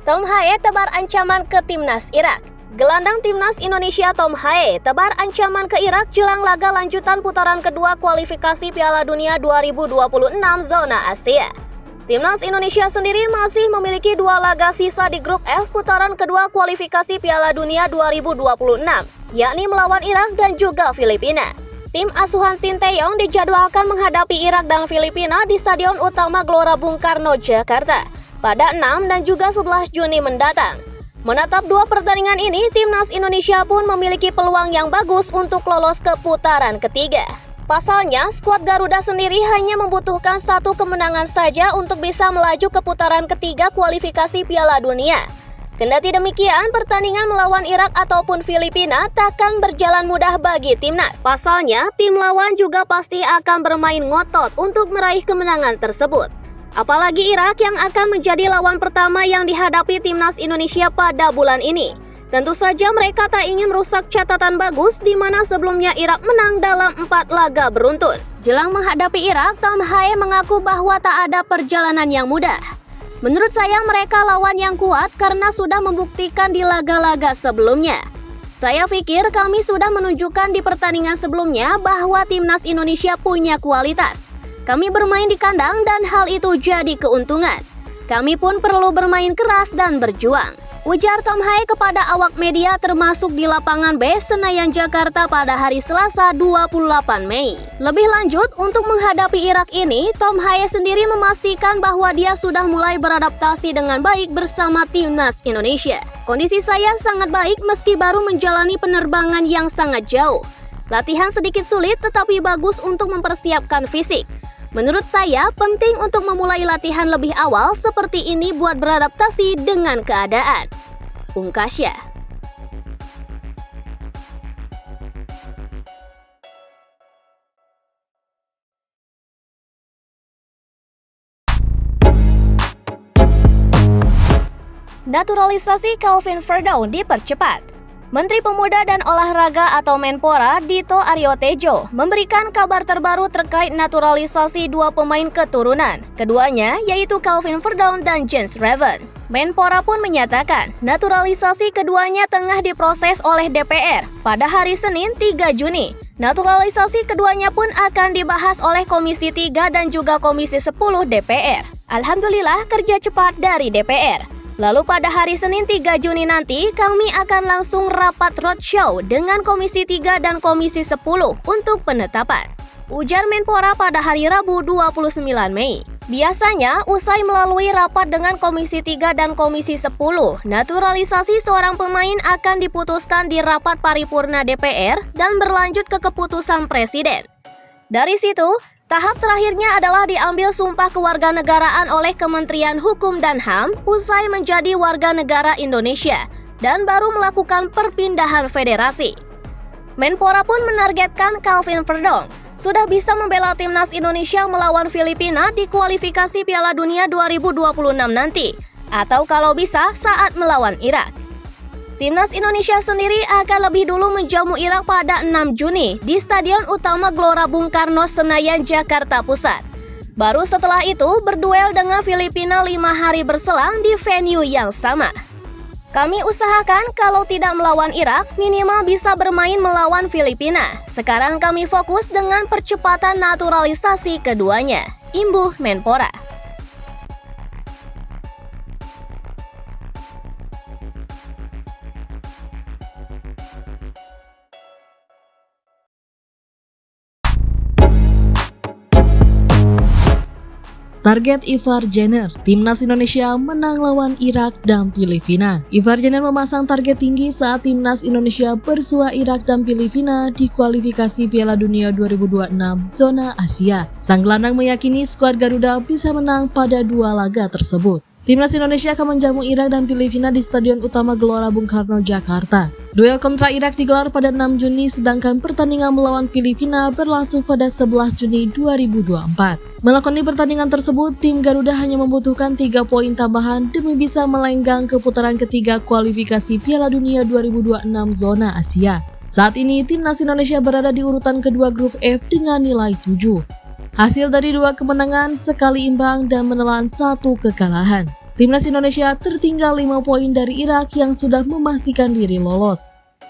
Tom Haye tebar ancaman ke timnas Irak. Gelandang timnas Indonesia Tom Haye tebar ancaman ke Irak jelang laga lanjutan putaran kedua kualifikasi Piala Dunia 2026 zona Asia. Timnas Indonesia sendiri masih memiliki 2 laga sisa di grup F putaran kedua kualifikasi Piala Dunia 2026, yakni melawan Irak dan juga Filipina. Tim asuhan Sinteyong dijadwalkan menghadapi Irak dan Filipina di Stadion Utama Gelora Bung Karno, Jakarta pada 6 dan juga 11 Juni mendatang. Menatap 2 pertandingan ini, timnas Indonesia pun memiliki peluang yang bagus untuk lolos ke putaran ketiga. Pasalnya, skuad Garuda sendiri hanya membutuhkan 1 kemenangan saja untuk bisa melaju ke putaran ketiga kualifikasi Piala Dunia. Kendati demikian, pertandingan melawan Irak ataupun Filipina takkan berjalan mudah bagi timnas. Pasalnya, tim lawan juga pasti akan bermain ngotot untuk meraih kemenangan tersebut. Apalagi Irak yang akan menjadi lawan pertama yang dihadapi timnas Indonesia pada bulan ini. Tentu saja mereka tak ingin merusak catatan bagus di mana sebelumnya Irak menang dalam 4 laga beruntun. Jelang menghadapi Irak, Tom Haye mengaku bahwa tak ada perjalanan yang mudah. Menurut saya mereka lawan yang kuat karena sudah membuktikan di laga-laga sebelumnya. Saya pikir kami sudah menunjukkan di pertandingan sebelumnya bahwa timnas Indonesia punya kualitas. Kami bermain di kandang dan hal itu jadi keuntungan. Kami pun perlu bermain keras dan berjuang, ujar Tom Haye kepada awak media termasuk di lapangan B Senayan, Jakarta pada hari Selasa 28 Mei. Lebih lanjut, untuk menghadapi Irak ini, Tom Haye sendiri memastikan bahwa dia sudah mulai beradaptasi dengan baik bersama timnas Indonesia. Kondisi saya sangat baik meski baru menjalani penerbangan yang sangat jauh. Latihan sedikit sulit tetapi bagus untuk mempersiapkan fisik. Menurut saya, penting untuk memulai latihan lebih awal seperti ini buat beradaptasi dengan keadaan, ungkasnya. Naturalisasi Calvin Verdon dipercepat. Menteri Pemuda dan Olahraga atau Menpora Dito Aryo Tejo memberikan kabar terbaru terkait naturalisasi 2 pemain keturunan. Keduanya yaitu Calvin Verdon dan James Raven. Menpora pun menyatakan naturalisasi keduanya tengah diproses oleh DPR pada hari Senin 3 Juni. Naturalisasi keduanya pun akan dibahas oleh Komisi 3 dan juga Komisi 10 DPR. Alhamdulillah kerja cepat dari DPR. Lalu pada hari Senin 3 Juni nanti, kami akan langsung rapat roadshow dengan Komisi 3 dan Komisi 10 untuk penetapan, ujar Menpora pada hari Rabu 29 Mei. Biasanya, usai melalui rapat dengan Komisi 3 dan Komisi 10, naturalisasi seorang pemain akan diputuskan di rapat paripurna DPR dan berlanjut ke keputusan Presiden. Dari situ, tahap terakhirnya adalah diambil sumpah kewarganegaraan oleh Kementerian Hukum dan HAM usai menjadi warga negara Indonesia dan baru melakukan perpindahan federasi. Menpora pun menargetkan Calvin Verdon sudah bisa membela timnas Indonesia melawan Filipina di kualifikasi Piala Dunia 2026 nanti, atau kalau bisa saat melawan Irak. Timnas Indonesia sendiri akan lebih dulu menjamu Irak pada 6 Juni di Stadion Utama Gelora Bung Karno, Senayan, Jakarta Pusat. Baru setelah itu berduel dengan Filipina 5 hari berselang di venue yang sama. Kami usahakan kalau tidak melawan Irak, minimal bisa bermain melawan Filipina. Sekarang kami fokus dengan percepatan naturalisasi keduanya, imbuh Menpora. Target Ivar Jenner, timnas Indonesia menang lawan Irak dan Filipina. Ivar Jenner memasang target tinggi saat timnas Indonesia bersua Irak dan Filipina di kualifikasi Piala Dunia 2026 zona Asia. Sang gelandang meyakini skuad Garuda bisa menang pada 2 laga tersebut. Timnas Indonesia akan menjamu Irak dan Filipina di Stadion Utama Gelora Bung Karno, Jakarta. Duel kontra Irak digelar pada 6 Juni, sedangkan pertandingan melawan Filipina berlangsung pada 11 Juni 2024. Melakoni pertandingan tersebut, tim Garuda hanya membutuhkan 3 poin tambahan demi bisa melenggang ke putaran ketiga kualifikasi Piala Dunia 2026 zona Asia. Saat ini, timnas Indonesia berada di urutan kedua grup F dengan nilai 7. Hasil dari 2 kemenangan, sekali imbang dan menelan 1 kekalahan. Timnas Indonesia tertinggal 5 poin dari Irak yang sudah memastikan diri lolos,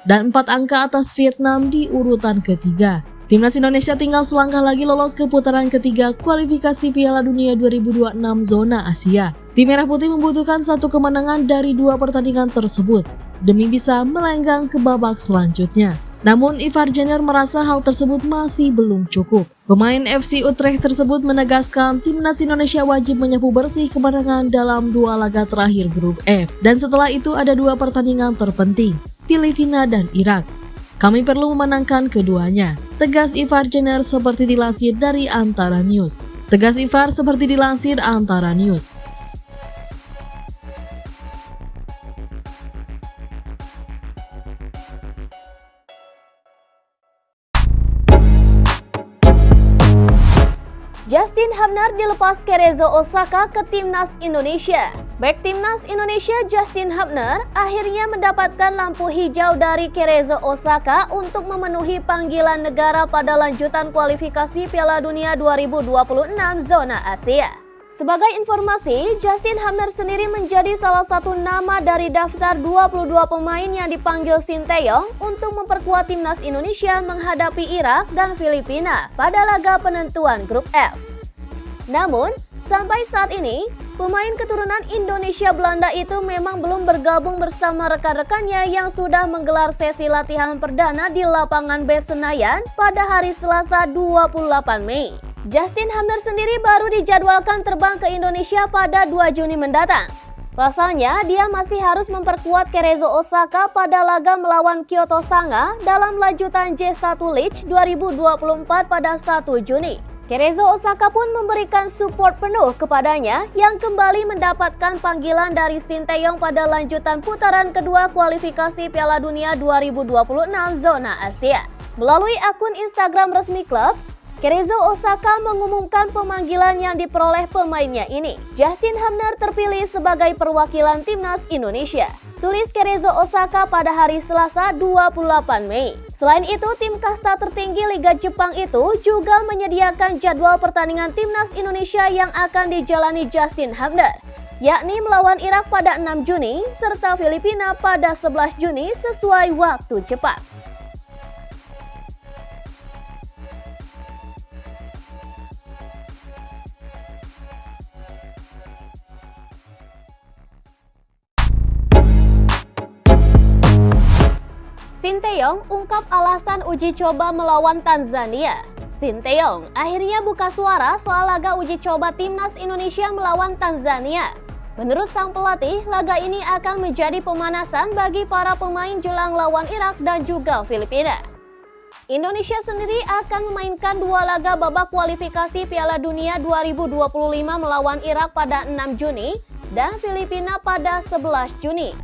dan 4 angka atas Vietnam di urutan ketiga. Timnas Indonesia tinggal selangkah lagi lolos ke putaran ketiga kualifikasi Piala Dunia 2026 zona Asia. Tim Merah Putih membutuhkan 1 kemenangan dari 2 pertandingan tersebut demi bisa melenggang ke babak selanjutnya. Namun Ivar Jenner merasa hal tersebut masih belum cukup. Pemain FC Utrecht tersebut menegaskan Timnas Indonesia wajib menyapu bersih kemenangan dalam 2 laga terakhir grup F. Dan setelah itu ada 2 pertandingan terpenting, Filipina dan Irak. Kami perlu memenangkan keduanya, tegas Ivar Jenner seperti dilansir dari Antara News. Justin Hubner dilepas Cerezo Osaka ke Timnas Indonesia. Bek Timnas Indonesia Justin Hubner akhirnya mendapatkan lampu hijau dari Cerezo Osaka untuk memenuhi panggilan negara pada lanjutan kualifikasi Piala Dunia 2026 zona Asia. Sebagai informasi, Justin Hubner sendiri menjadi salah satu nama dari daftar 22 pemain yang dipanggil Sinteyong untuk memperkuat Timnas Indonesia menghadapi Irak dan Filipina pada laga penentuan grup F. Namun, sampai saat ini, pemain keturunan Indonesia Belanda itu memang belum bergabung bersama rekan-rekannya yang sudah menggelar sesi latihan perdana di lapangan B Senayan pada hari Selasa 28 Mei. Justin Hubner sendiri baru dijadwalkan terbang ke Indonesia pada 2 Juni mendatang. Pasalnya, dia masih harus memperkuat Cerezo Osaka pada laga melawan Kyoto Sanga dalam lanjutan J1 League 2024 pada 1 Juni. Cerezo Osaka pun memberikan support penuh kepadanya yang kembali mendapatkan panggilan dari Sinteyong pada lanjutan putaran kedua kualifikasi Piala Dunia 2026 zona Asia. Melalui akun Instagram resmi klub, Cerezo Osaka mengumumkan pemanggilan yang diperoleh pemainnya ini. Justin Hubner terpilih sebagai perwakilan Timnas Indonesia, tulis Cerezo Osaka pada hari Selasa 28 Mei. Selain itu, tim kasta tertinggi Liga Jepang itu juga menyediakan jadwal pertandingan Timnas Indonesia yang akan dijalani Justin Hubner, yakni melawan Irak pada 6 Juni serta Filipina pada 11 Juni sesuai waktu Jepang. Sinteyong ungkap alasan uji coba melawan Tanzania. Sinteyong akhirnya buka suara soal laga uji coba Timnas Indonesia melawan Tanzania. Menurut sang pelatih, laga ini akan menjadi pemanasan bagi para pemain jelang lawan Irak dan juga Filipina. Indonesia sendiri akan memainkan 2 laga babak kualifikasi Piala Dunia 2025 melawan Irak pada 6 Juni dan Filipina pada 11 Juni.